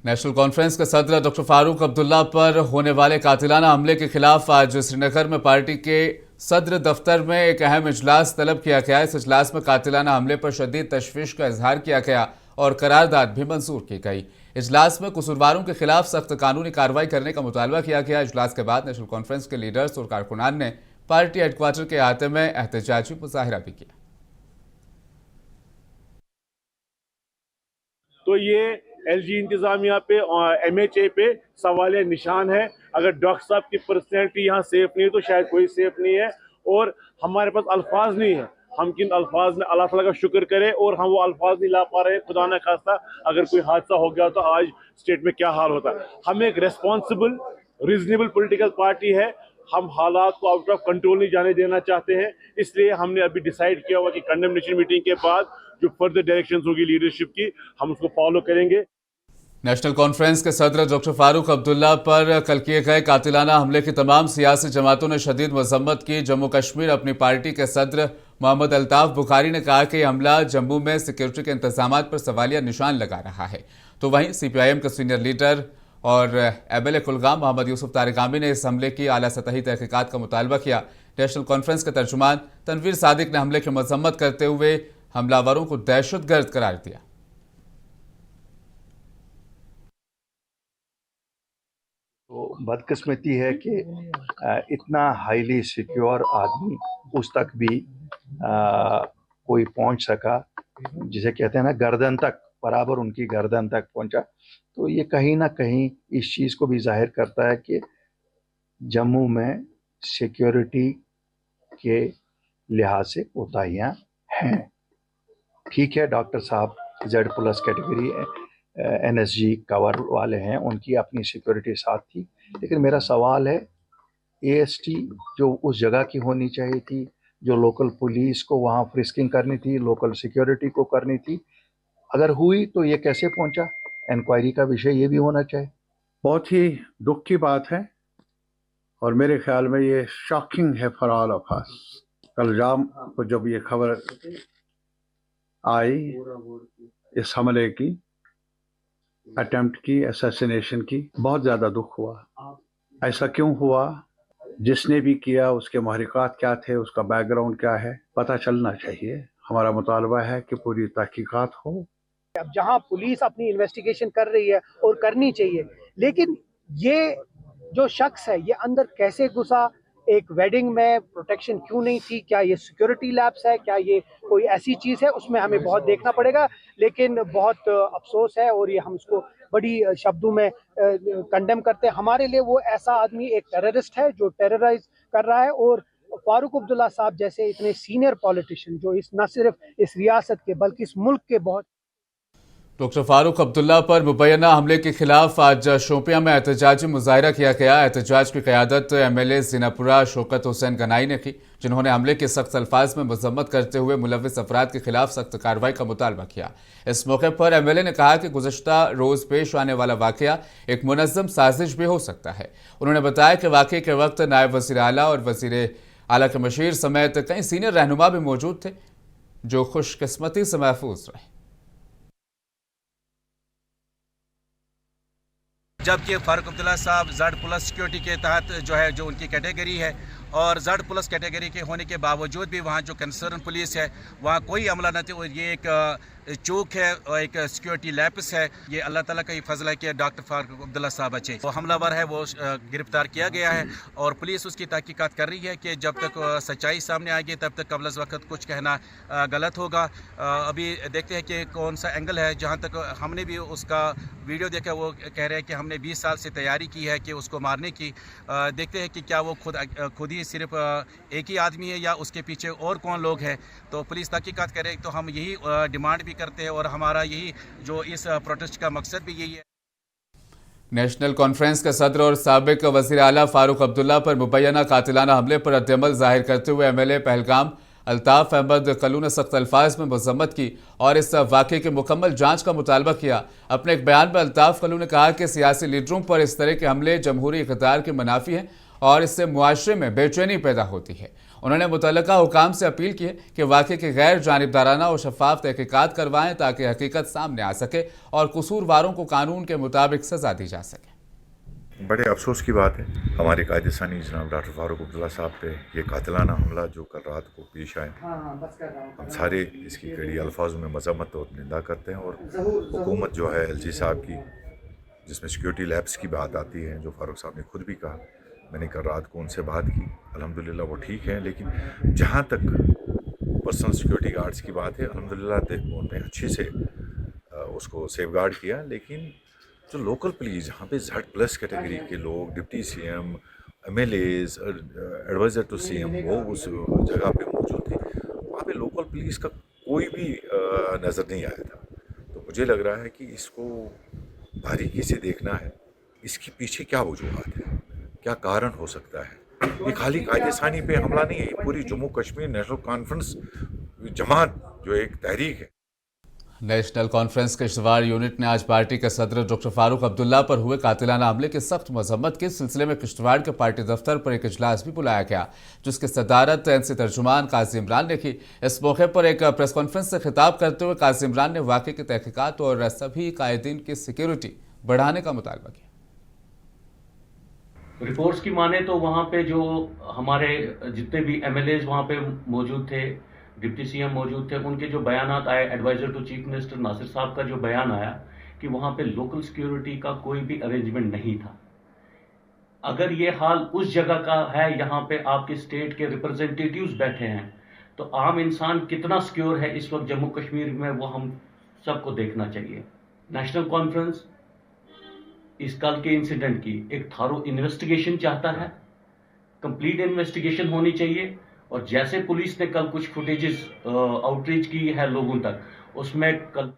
National conference के सदर doctor Farooq Abdullah पर होने वाले कातिलाना हमले के खिलाफ आज श्रीनगर में पार्टी के सदर दफ्तर में एक अहम इजलास तलब किया गया। इस इजलास में कातिलाना हमले पर शदीद तशवीश का इजहार किया गया और करारदाद भी मंजूर की गई। इजलास में कसूरवारों के खिलाफ सख्त कानूनी कार्रवाई करने का मुतालबा किया गया। इजलास के बाद नेशनल कॉन्फ्रेंस के लीडर्स और कारकुनान ने पार्टी हेडक्वार्टर के अहाते में एहतजाजी मुजाहिरा भी किया। तो ये एलजी इंतजामिया पे और एमएचए पे सवालिया निशान है। अगर डॉक्टर साहब की पर्सनैलिटी यहाँ सेफ नहीं है तो शायद कोई सेफ नहीं है। और हमारे पास अल्फाज नहीं है, हम किन अल्फाज में अल्लाह ताला का शुक्र करें और हम वो अल्फाज नहीं ला पा रहे। खुदा न खास्ता अगर कोई हादसा हो गया तो आज स्टेट में क्या हाल होता। हम एक रेस्पॉन्सिबल रीजनेबल पॉलिटिकल पार्टी है, हम हालात को आउट ऑफ कंट्रोल नहीं जाने देना चाहते हैं। इसलिए हमने अभी डिसाइड किया हुआ कि कंडेमनेशन मीटिंग के बाद जो फर्दर डायरेक्शंस होगी लीडरशिप की, हम उसको फॉलो करेंगे। नेशनल कॉन्फ्रेंस के सदर डॉक्टर फारूक अब्दुल्ला पर कल किए गए कातिलाना हमले की तमाम सियासी जमातों ने शदीद मजम्मत की। जम्मू कश्मीर अपनी पार्टी के सदर मोहम्मद अल्ताफ बुखारी ने कहा कि हमला जम्मू में सिक्योरिटी के इंतजाम पर सवालिया निशान लगा रहा है। तो वहीं CPIM के सीनियर लीडर और MLA कुलगाम मोहम्मद यूसुफ तारिगामी ने इस हमले की आला सतही तहकीकात का मुतालबा किया। नेशनल कॉन्फ्रेंस के तर्जुमान तनवीर सादिक ने हमले की मजम्मत करते हुए हमलावरों को दहशतगर्द करार दिया। तो बदकिस्मती है कि इतना हाईली सिक्योर आदमी उस तक भी कोई पहुंच सका, जिसे कहते हैं ना गर्दन तक, बराबर उनकी गर्दन तक पहुंचा। तो ये कहीं ना कहीं इस चीज़ को भी जाहिर करता है कि जम्मू में सिक्योरिटी के लिहाज से कोताहियाँ हैं। ठीक है, डॉक्टर साहब Z+ कैटेगरी NSG कवर वाले हैं, उनकी अपनी सिक्योरिटी साथ थी। लेकिन मेरा सवाल है, AST जो उस जगह की होनी चाहिए थी, जो लोकल पुलिस को वहाँ फ्रिस्किंग करनी थी, लोकल सिक्योरिटी को करनी थी, अगर हुई तो ये कैसे पहुँचा? इंक्वायरी का विषय ये भी होना चाहिए। बहुत ही दुख की बात है और मेरे ख्याल में ये शॉकिंग है फॉर ऑल ऑफ अस। कल शाम को जब ये खबर आई इस हमले की, अटेम्प्ट की, असैसिनेशन की, बहुत ज़्यादा दुख हुआ। ऐसा क्यों हुआ? जिसने भी किया उसके महरिकात क्या थे, उसका बैकग्राउंड क्या है, पता चलना चाहिए। हमारा मुतालबा है कि पूरी तहकीकात हो। अब जहां पुलिस अपनी इन्वेस्टिगेशन कर रही है और करनी चाहिए, लेकिन ये जो शख्स है ये अंदर कैसे घुसा? एक वेडिंग में प्रोटेक्शन क्यों नहीं थी? क्या ये सिक्योरिटी लैप्स है? क्या ये कोई ऐसी चीज़ है? उसमें हमें बहुत देखना पड़ेगा। लेकिन बहुत अफसोस है और ये हम उसको बड़ी शब्दों में कंडेम करते हैं। हमारे लिए वो ऐसा आदमी एक टेररिस्ट है जो टेरराइज कर रहा है। और फारूक अब्दुल्ला साहब जैसे इतने सीनियर पॉलिटिशियन जो इस न सिर्फ इस रियासत के बल्कि इस मुल्क के बहुत। डॉक्टर फारूक अब्दुल्ला पर मुबैना हमले के खिलाफ आज शोपियां में एहतजाजी मुजाहिरा किया गया। एहतजाज की क़यादत MLA ज़ीनापुरा शौकत हुसैन गनाई ने की, जिन्होंने हमले के सख्त अल्फाज में मजम्मत करते हुए मुलविस अफराद के खिलाफ सख्त कार्रवाई का मुतालबा किया। इस मौके पर MLA ने कहा कि गुज़श्ता रोज़ पेश आने वाला वाक़या एक मुनज़्ज़म साजिश भी हो सकता है। उन्होंने बताया कि वाक़े के वक्त नायब वज़ीर आला और वज़ीर आला के मशीर समेत कई सीनियर रहनुमा भी मौजूद थे, जो खुशकिस्मती से महफूज रहे। जबकि फारूक अब्दुल्ला साहब Z+ सिक्योरिटी के तहत जो उनकी कैटेगरी है और Z+ कैटेगरी के होने के बावजूद भी वहाँ जो कंसर्न पुलिस है वहाँ कोई अमला नहीं थी। और ये एक चूक है और एक सिक्योरिटी लैप्स है। ये अल्लाह ताला का ही फजल है कि डॉक्टर फारूक अब्दुल्ला साहब बचे। वो हमलावर है वो गिरफ्तार किया गया है और पुलिस उसकी तहकीकात कर रही है कि जब तक सच्चाई सामने आएगी तब तक कबल वक्त कुछ कहना गलत होगा। अभी देखते हैं कि कौन सा एंगल है। जहाँ तक हमने भी उसका वीडियो देखा, वो कह रहे हैं कि हमने 20 साल से तैयारी की है कि उसको मारने की। देखते हैं कि क्या वो खुद ही सिर्फ एक ही आदमी है या उसके पीछे और कौन लोग हैं। तो पुलिस तहकीकात करे। तो हम यही डिमांड भी करते हैं और हमारा यही जो इस प्रोटेस्ट का मकसद भी यही है। नेशनल कॉन्फ्रेंस के सदर और साबिक वज़ीर आला फारूक अब्दुल्ला पर मुबैना कातिलाना हमले पर रद्दअमल जाहिर करते हुए MLA पहलगाम अल्ताफ अहमद कल्लू ने सख्त अल्फाज में मजम्मत की और इस वाक़े की मुकम्मल जांच का मुतालबा किया। अपने एक बयान में अल्ताफ कल्लू ने कहा कि सियासी लीडरों पर इस तरह के हमले जमहूरी इक़्तिदार के मुनाफी हैं और इससे मुआशरे में बेचैनी पैदा होती है। उन्होंने मुतल्लिका हुकाम से अपील की है कि वाक़े की गैर जानिबदाराना और शफाफ तहकीकात करवाएं ताकि हकीकत सामने आ सके और कसूरवारों को कानून के मुताबिक सजा दी जा सके। बड़े अफसोस की बात है हमारे कायदेसानी जनाब डॉक्टर फारूक अब्दुल्ला साहब पे ये कातिलाना हमला जो कल रात को पेश आए, हम सारे इसकी कड़ी अल्फाजों में मजम्मत और निंदा करते हैं। और हुकूमत जो है LG साहब की, जिसमें सिक्योरिटी लैब्स की बात आती है, जो फारूक साहब ने खुद भी कहा, मैंने कल रात को उनसे बात की, अल्हम्दुलिल्लाह वो ठीक है। लेकिन जहाँ तक पर्सनल सिक्योरिटी गार्ड्स की बात है, अल्हम्दुलिल्लाह उन्होंने अच्छे से उसको सेफ गार्ड किया। लेकिन जो लोकल पुलिस जहाँ पे Z+ कैटेगरी के लोग, deputy CM, MLAs, adviser to CM वो उस जगह पे मौजूद थे, वहाँ पे लोकल पुलिस का कोई भी नज़र नहीं आया था। तो मुझे लग रहा है कि इसको बारीकी से देखना है, इसके पीछे क्या वजूहात है, क्या कारण हो सकता है। ये खाली कायदेसानी पे हमला नहीं है, ये पूरी जम्मू कश्मीर नेशनल कॉन्फ्रेंस जमात जो एक तहरीक है। नेशनल कॉन्फ्रेंस किश्तवाड़ यूनिट ने आज पार्टी के सदर डॉक्टर फारूक अब्दुल्ला पर हुए कातिलाना हमले की सख्त मजम्मत के सिलसिले में किश्तवाड़ के पार्टी दफ्तर पर एक इजलास भी बुलाया गया, जिसकी सदारत NC तर्जुमान काजी इमरान ने की। इस मौके पर एक प्रेस कॉन्फ्रेंस से खिताब करते हुए काजी इमरान ने वाक़े की तहकीकात और सभी कायदीन की सिक्योरिटी बढ़ाने का मुतालबा किया। रिपोर्ट्स की माने तो वहाँ पे जो हमारे जितने भी MLAs वहाँ पे मौजूद थे, डिप्टी CM मौजूद थे, उनके जो बयानात आए, adviser to chief minister Nasir साहब का जो बयान आया कि वहाँ पे लोकल सिक्योरिटी का कोई भी अरेंजमेंट नहीं था। अगर ये हाल उस जगह का है, यहाँ पे आपके स्टेट के रिप्रेजेंटेटिव्स बैठे हैं, तो आम इंसान कितना सिक्योर है इस वक्त जम्मू कश्मीर में, वो हम सबको देखना चाहिए। नेशनल कॉन्फ्रेंस इस कल के इंसिडेंट की एक थारो इन्वेस्टिगेशन चाहता है, कंप्लीट इन्वेस्टिगेशन होनी चाहिए। और जैसे पुलिस ने कल कुछ फुटेजेस आउटरीच की है लोगों तक, उसमें कल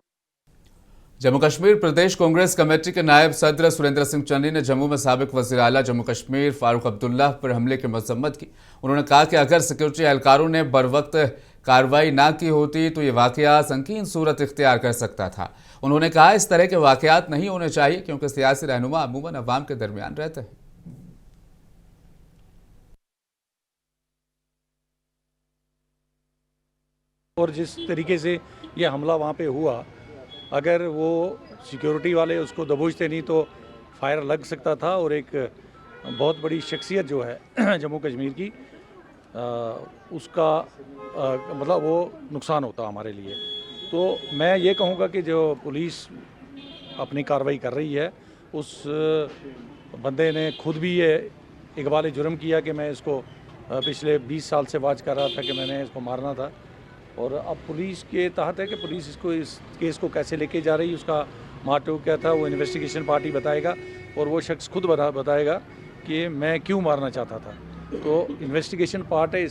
जम्मू कश्मीर प्रदेश कांग्रेस कमेटी के नायब सदर सुरेंद्र सिंह चन्नी ने जम्मू में साबिक वज़ीर आला जम्मू कश्मीर फारूक अब्दुल्ला पर हमले की मजम्मत की। उन्होंने कहा कि अगर सिक्योरिटी एहलकारों ने बरवक्त कार्रवाई ना की होती तो ये वाक़या संकीन सूरत इख्तियार कर सकता था। उन्होंने कहा इस तरह के वाक़यात नहीं होने चाहिए क्योंकि सियासी रहनुमा अमूमन अवाम के दरमियान रहते हैं। और जिस तरीके से ये हमला वहाँ पे हुआ, अगर वो सिक्योरिटी वाले उसको दबोचते नहीं तो फायर लग सकता था और एक बहुत बड़ी शख्सियत जो है जम्मू कश्मीर की उसका मतलब वो नुकसान होता हमारे लिए। तो मैं ये कहूँगा कि जो पुलिस अपनी कार्रवाई कर रही है, उस बंदे ने खुद भी ये इकबाल जुर्म किया कि मैं इसको पिछले 20 साल से वाच कर रहा था कि मैंने इसको मारना था। और अब पुलिस के तहत है कि पुलिस इसको इस केस को कैसे लेके जा रही है, उसका मोटिव क्या था वो इन्वेस्टिगेशन पार्टी बताएगा और वो शख्स खुद बताएगा कि मैं क्यों मारना चाहता था। तो इन्वेस्टिगेशन पार्ट है,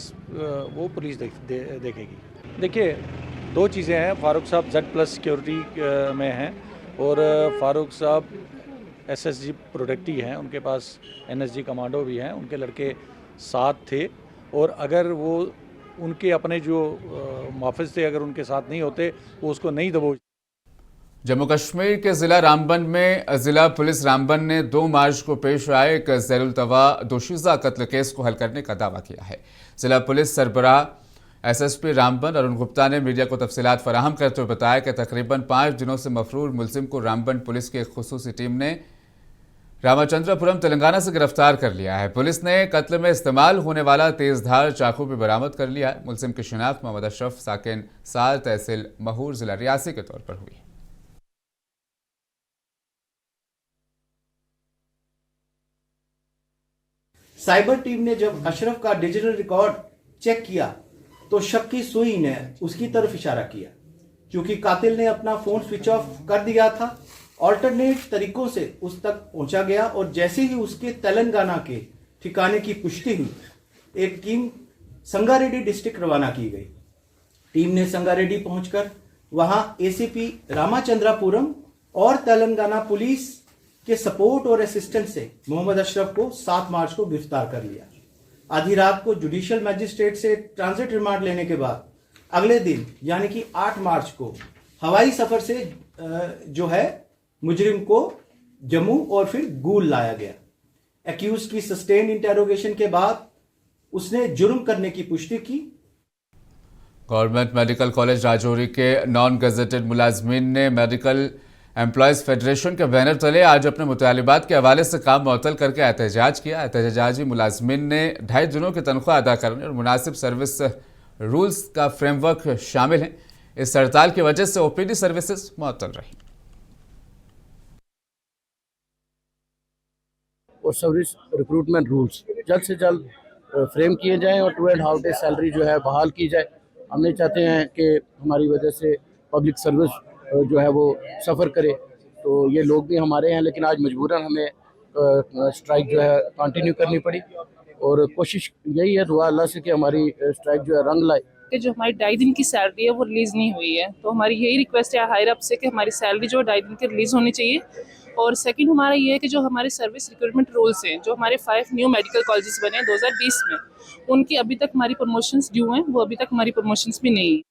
वो पुलिस देखेगी। देखिए, दो चीज़ें हैं, फारूक साहब Z+ सिक्योरिटी में हैं और फारूक साहब SSG प्रोडक्टी हैं, उनके पास NSG कमांडो भी हैं, उनके लड़के साथ थे। और अगर वो उनके अपने जो मुहाफ़िज़ थे, अगर उनके साथ नहीं होते वो उसको नहीं दबोच। जम्मू कश्मीर के ज़िला रामबन में ज़िला पुलिस रामबन ने 2 मार्च को पेश आए एक ज़ैरुल तवा दोशीज़ा कत्ल केस को हल करने का दावा किया है। ज़िला पुलिस सरबराह SSP रामबन अरुण गुप्ता ने मीडिया को तफसीलात फराहम करते हुए बताया कि तकरीबन 5 दिनों से मफरूर मुलजिम को रामबन पुलिस की एक खुसूसी टीम ने रामाचंद्रपुरम तेलंगाना से गिरफ्तार कर लिया है। पुलिस ने कत्ल में इस्तेमाल होने वाला तेजधार चाकू भी बरामद कर लिया है। मुलजिम की शिनाख्त मोहम्मद अशरफ साकिन साल तहसील महूर जिला रियासी के तौर पर हुई है। साइबर टीम ने जब अशरफ का डिजिटल रिकॉर्ड चेक किया तो शक की सुई ने उसकी तरफ इशारा किया। क्योंकि कातिल ने अपना फोन स्विच ऑफ कर दिया था, ऑल्टरनेट तरीकों से उस तक पहुंचा गया और जैसे ही उसके तेलंगाना के ठिकाने की पुष्टि हुई, एक टीम संगारेड्डी डिस्ट्रिक्ट रवाना की गई। टीम ने संगारेड्डी पहुंचकर वहां ACP रामाचंद्रपुरम और तेलंगाना पुलिस के सपोर्ट और असिस्टेंट से मोहम्मद अशरफ को 7 मार्च को गिरफ्तार कर लिया। आधी रात को जुडिशियल मैजिस्ट्रेट से ट्रांजिट रिमांड लेने के बाद अगले दिन यानी कि 8 मार्च को हवाई सफर से जो है मुजरिम को जम्मू और फिर गूल लाया गया। एक्यूज की सस्टेन इंटेरोगेशन के बाद उसने जुर्म करने की पुष्टि की। गवर्नमेंट मेडिकल कॉलेज राजौरी के नॉन गजेटेड मुलाजमीन ने मेडिकल एम्प्लॉयज़ फेडरेशन के बैनर तले आज अपने मुतालिबात के हवाले से काम मुअत्तल करके एहतजाज किया। एहतजाजी मुलाजमीन ने 2.5 दिनों की तनख्वाह अदा करने और मुनासिब सर्विस रूल्स का फ्रेमवर्क शामिल है। इस हड़ताल की वजह से ओपीडी सर्विसेज मुअत्तल रही और सर्विस रिक्रूटमेंट रूल्स जल्द से जल्द फ्रेम किए जाएं और 2.5 डे सैलरी जो है बहाल की जाए। हम नहीं चाहते हैं कि हमारी वजह से पब्लिक सर्विस जो है वो सफ़र करे। तो ये लोग भी हमारे हैं, लेकिन आज मजबूरन हमें स्ट्राइक जो है कंटिन्यू करनी पड़ी और कोशिश यही है, दुआ अल्लाह से, कि हमारी स्ट्राइक जो है रंग लाए। कि जो हमारी 2.5 दिन की सैलरी है वो रिलीज़ नहीं हुई है, तो हमारी यही रिक्वेस्ट है हायर अप से कि हमारी सैलरी जो 2.5 दिन की रिलीज़ होनी चाहिए। और सेकंड हमारा ये है कि जो हमारे सर्विस रिक्रूटमेंट रूल्स हैं, जो हमारे 5 न्यू मेडिकल कॉलेजेस बने हैं 2020 में, उनकी अभी तक हमारी प्रमोशंस ड्यू हैं, वो अभी तक हमारी प्रमोशंस भी नहीं है।